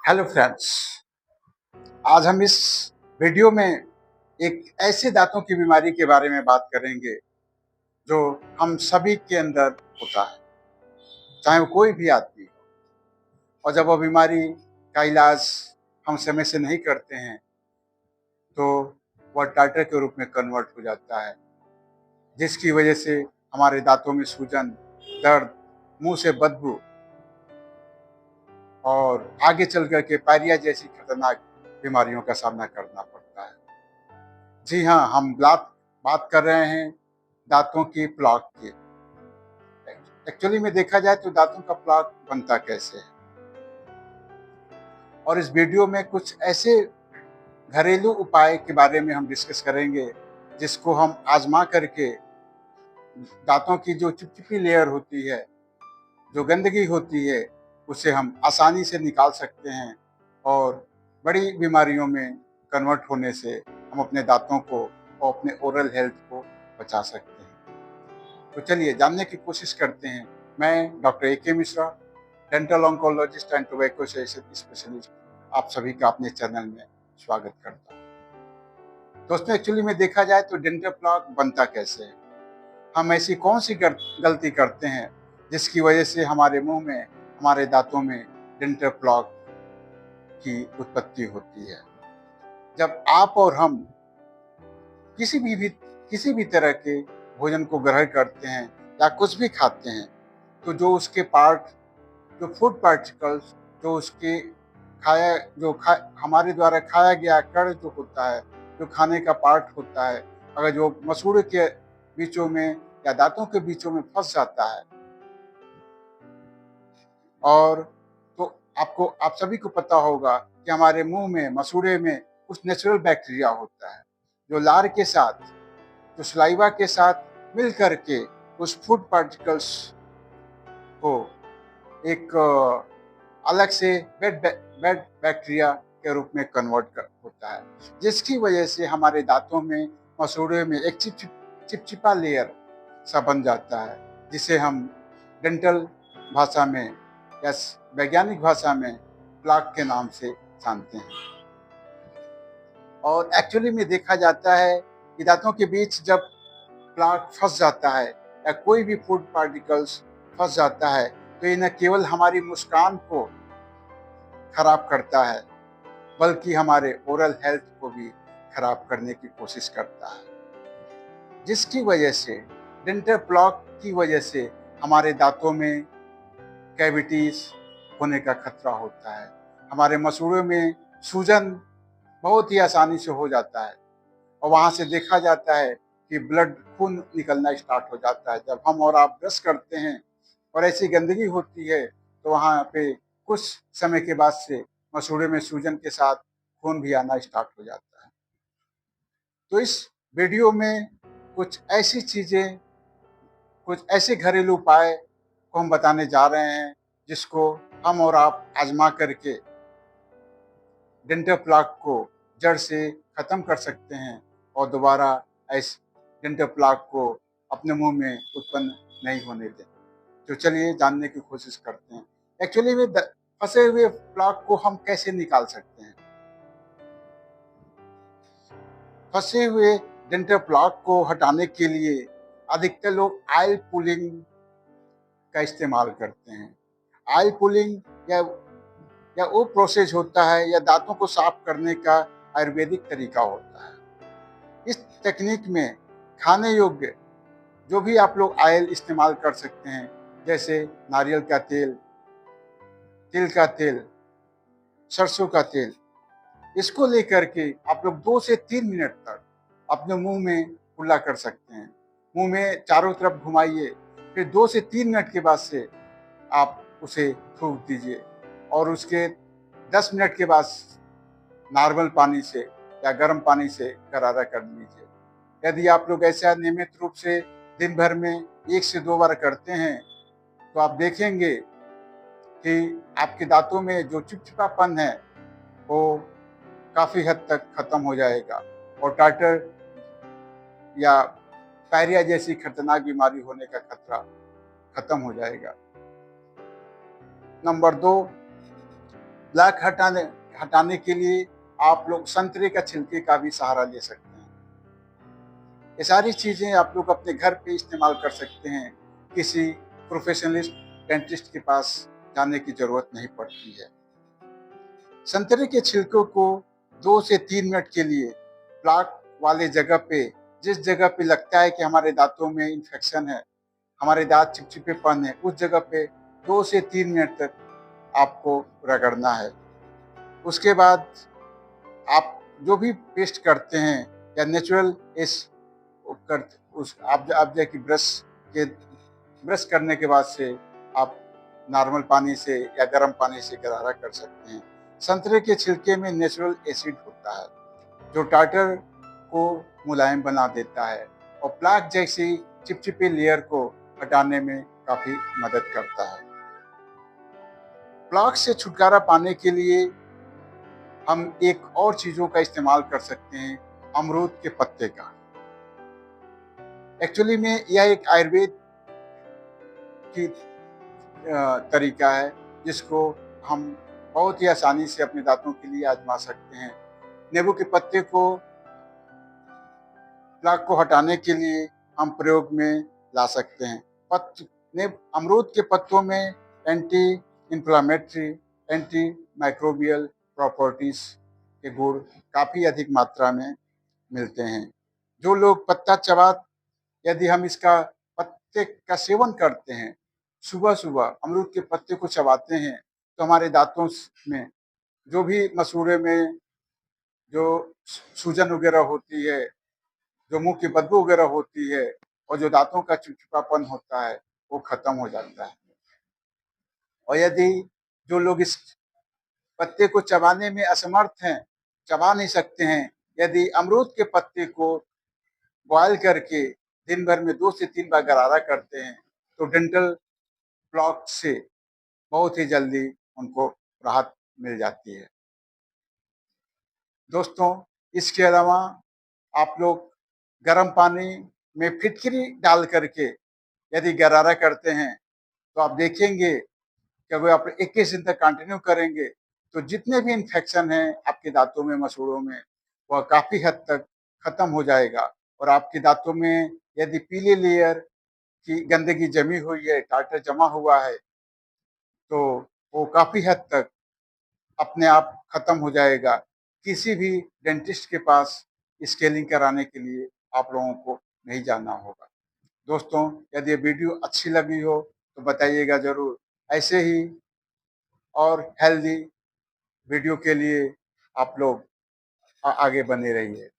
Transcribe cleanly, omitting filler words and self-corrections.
Hello friends. आज हम इस वीडियो में एक ऐसे दांतों की बीमारी के बारे में बात करेंगे जो हम सभी के अंदर होता है, चाहे वो कोई भी आदमी हो। और जब वो बीमारी का इलाज हम समय से नहीं करते हैं तो वह टाइटर के रूप में कन्वर्ट हो जाता है, जिसकी वजह से हमारे दांतों में सूजन, दर्द, मुंह से बदबू और आगे चल करके पायरिया जैसी खतरनाक बीमारियों का सामना करना पड़ता है। जी हाँ, हम बात कर रहे हैं दांतों की प्लाक की। एक्चुअली में देखा जाए तो दांतों का प्लाक बनता कैसे है, और इस वीडियो में कुछ ऐसे घरेलू उपाय के बारे में हम डिस्कस करेंगे जिसको हम आजमा करके दांतों की जो चिपचिपी लेयर होती है, जो गंदगी होती है, उसे हम आसानी से निकाल सकते हैं और बड़ी बीमारियों में कन्वर्ट होने से हम अपने दांतों को और अपने ओरल हेल्थ को बचा सकते हैं। तो चलिए जानने की कोशिश करते हैं। मैं doctor A K. Mishra, dental oncologist and tobacco specialist, आप सभी का अपने चैनल में स्वागत करता हूँ। दोस्तों, एक्चुअली में देखा जाए तो डेंटल प्लाक बनता कैसे है। हम ऐसी कौन सी गलती करते हैं जिसकी वजह से हमारे मुंह में, हमारे दांतों में डेंटल प्लाक की उत्पत्ति होती है। जब आप और हम किसी भी तरह के भोजन को ग्रहण करते हैं या कुछ भी खाते हैं, तो जो फूड पार्टिकल्स, जो उसके हमारे द्वारा खाया गया कण जो होता है, जो खाने का पार्ट होता है, अगर जो मसूड़े के बीचों में या दांतों के बीचों में फंस जाता है, और तो आप सभी को पता होगा कि हमारे मुंह में, मसूड़े में कुछ नेचुरल बैक्टीरिया होता है जो लार के साथ, जो सलाइवा के साथ मिल करके उस फूड पार्टिकल्स को एक अलग से बेड बैक्टीरिया के रूप में होता है, जिसकी वजह से हमारे दांतों में, मसूड़े में एक चिपचिपा लेयर सा बन जाता है, जिसे हम डेंटल भाषा में या वैज्ञानिक भाषा में प्लाक के नाम से जानते हैं। और एक्चुअली में देखा जाता है कि दांतों के बीच जब प्लाक फंस जाता है या कोई भी फूड पार्टिकल्स फंस जाता है, तो ये न केवल हमारी मुस्कान को खराब करता है, बल्कि हमारे ओरल हेल्थ को भी खराब करने की कोशिश करता है, जिसकी वजह से डेंटल प्लाक की वजह से हमारे दांतों में कैविटीज होने का खतरा होता है। हमारे मसूड़ों में सूजन बहुत ही आसानी से हो जाता है, और वहां से देखा जाता है कि खून निकलना स्टार्ट हो जाता है। जब हम और आप ब्रश करते हैं और ऐसी गंदगी होती है, तो वहां पे कुछ समय के बाद से मसूड़े में सूजन के साथ खून भी आना स्टार्ट हो जाता है। तो इस वीडियो में कुछ ऐसी चीजें, कुछ ऐसे घरेलू उपाय को हम बताने जा रहे हैं जिसको हम और आप आजमा करके डेंटल प्लाक को जड़ से खत्म कर सकते हैं और दोबारा इस डेंटल प्लाक को अपने मुंह में उत्पन्न नहीं होने दें। तो चलिए जानने की कोशिश करते हैं। एक्चुअली में फंसे हुए प्लाक को हम कैसे निकाल सकते हैं। फंसे हुए डेंटल प्लाक को हटाने के लिए अधिकतर लोग ऑयल पुलिंग का इस्तेमाल करते हैं। ऑयल पुलिंग या वो प्रोसेस होता है, या दांतों को साफ करने का आयुर्वेदिक तरीका होता है। इस तकनीक में खाने योग्य जो भी आप लोग ऑयल इस्तेमाल कर सकते हैं, जैसे नारियल का तेल, तिल का तेल, सरसों का तेल, इसको लेकर के आप लोग 2 से 3 मिनट तक अपने मुंह में कुल्ला कर सकते हैं। मुंह में चारों तरफ घुमाइए, फिर 2 से 3 मिनट के बाद से आप उसे थूक दीजिए, और उसके 10 मिनट के बाद नॉर्मल पानी से या गर्म पानी से गरारा कर लीजिए। यदि आप लोग ऐसा नियमित रूप से दिन भर में 1 से 2 बार करते हैं, तो आप देखेंगे कि आपके दांतों में जो चिपचिपापन है वो काफी हद तक खत्म हो जाएगा, और टार्टर या पायरिया जैसी खतरनाक बीमारी होने का खतरा खत्म हो जाएगा। नंबर 2, ब्लैक हटाने के लिए आप लोग संतरे का छिलके का भी सहारा ले सकते हैं। ये सारी चीजें आप लोग अपने घर पे इस्तेमाल कर सकते हैं, किसी प्रोफेशनलिस्ट डेंटिस्ट के पास जाने की जरूरत नहीं पड़ती है। संतरे के छिलकों को 2 से 3 मिनट के लिए प्लाक वाले जगह पे, जिस जगह पे लगता है कि हमारे दांतों में इन्फेक्शन है, हमारे दांत चिपचिपेपन है, उस जगह पे 2 से 3 मिनट तक आपको रगड़ना है। उसके बाद आप जो भी पेस्ट करते हैं या नेचुरल इस कर उस आप जो कि ब्रश करने के बाद से आप नॉर्मल पानी से या गर्म पानी से गरारा कर सकते हैं। संतरे के छिलके में नेचुरल एसिड होता है जो टार्टर को मुलायम बना देता है और प्लाक जैसी चिपचिपी लेयर को हटाने में काफी मदद करता है। प्लाक से छुटकारा पाने के लिए हम एक और चीजों का इस्तेमाल कर सकते हैं, अमरूद के पत्ते का। एक्चुअली में यह एक आयुर्वेद की तरीका है जिसको हम बहुत ही आसानी से अपने दांतों के लिए आजमा सकते हैं। नींबू के पत्ते को प्लाक को हटाने के लिए हम प्रयोग में ला सकते हैं। अमरूद के पत्तों में anti inflammatory, anti microbial properties के गुण काफी अधिक मात्रा में मिलते हैं। जो लोग पत्ता चबा यदि हम इसका पत्ते का सेवन करते हैं, सुबह सुबह अमरूद के पत्ते को चबाते हैं, तो हमारे दांतों में जो भी मसूड़े में जो सूजन वगैरह होती है, जो मुंह की बदबू वगैरह होती है और जो दांतों का चिपचिपापन होता है, वो खत्म हो जाता है। और यदि जो लोग इस पत्ते को चबाने में असमर्थ हैं, चबा नहीं सकते हैं, यदि अमरूद के पत्ते को बॉयल करके दिन भर में 2 से 3 बार गरारा करते हैं, तो डेंटल प्लॉक से बहुत ही जल्दी उनको राहत मिल जाती है। दोस्तों, इसके अलावा आप लोग गर्म पानी में फिटकरी डाल करके यदि गरारा करते हैं, तो आप देखेंगे कि अगर आप 21 दिन तक कंटिन्यू करेंगे, तो जितने भी इन्फेक्शन हैं आपके दांतों में, मसूड़ों में, वह काफ़ी हद तक खत्म हो जाएगा और आपके दांतों में यदि पीली लेयर की गंदगी जमी हुई है, टार्टर जमा हुआ है, तो वो काफ़ी हद तक अपने आप खत्म हो जाएगा। किसी भी डेंटिस्ट के पास स्केलिंग कराने के लिए आप लोगों को नहीं जाना होगा। दोस्तों, यदि ये वीडियो अच्छी लगी हो तो बताइएगा ज़रूर। ऐसे ही और हेल्दी वीडियो के लिए आप लोग आगे बने रहिए।